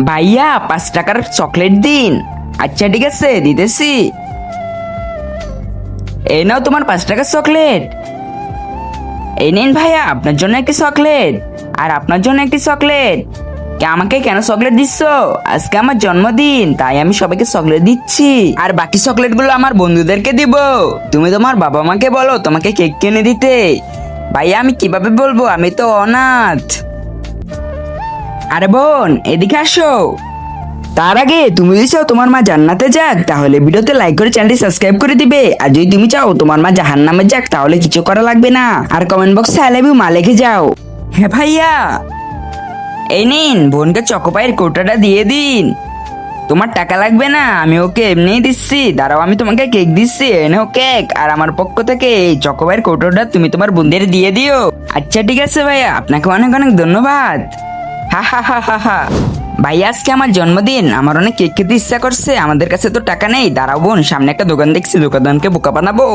ভাইয়া 5 টাকার চকলেট দিন। আচ্ছা ঠিক আছে, দিতেছি। এই নাও তোমার 5 টাকার চকলেট। এই নিন ভাইয়া, আপনার জন্য একটি চকলেট, আর আপনার জন্য একটি চকলেট। আমাকে কেন চকলেট দিচ্ছ? আজকে আমার জন্মদিন, তাই আমি সবাইকে চকলেট দিচ্ছি, আর বাকি চকলেটগুলো আমার বন্ধুদেরকে দিব। তুমি তোমার বাবা মাকে বলো তোমাকে কেক কিনে দিতে। ভাইয়া আমি কিভাবে বলবো, আমি তো অনাথ। আরে বোন, এদিকে আসো। তার আগে তুমি যদি চাও তোমার মা জান্নাতে যাক, তাহলে ভিডিওতে লাইক করে চ্যানেলটি সাবস্ক্রাইব করে দিবে। আর যদি তুমি চাও তোমার মা জাহান্নামে যাক, তাহলে কিছু করা লাগবে না, আর কমেন্ট বক্সে আই লাভ ইউ মা লিখে যাও। হ্যাঁ ভাইয়া, এই নিন বোনকে চকোপাইয়ের কৌটাটা দিয়ে দিন। তোমার টাকা লাগবে না, আমি ওকে এমনিই দিচ্ছি। দাঁড়াও, আমি তোমাকে কেক দিচ্ছি, এনেও কেক। আর আমার পক্ষ থেকে এই চকোপাইয়ের কৌটোটা তুমি তোমার বোনদের দিয়ে দিও। আচ্ছা ঠিক আছে ভাইয়া, আপনাকে অনেক অনেক ধন্যবাদ। হা হা হা হা হা। ভাই আজকে আমার জন্মদিন, আমার অনেক কেক খেতে ইচ্ছা করছে, আমাদের কাছে তো টাকা নেই। দাঁড়াও বোন, সামনে একটা দোকান দেখছি, দোকানকে বোকা বানাবো।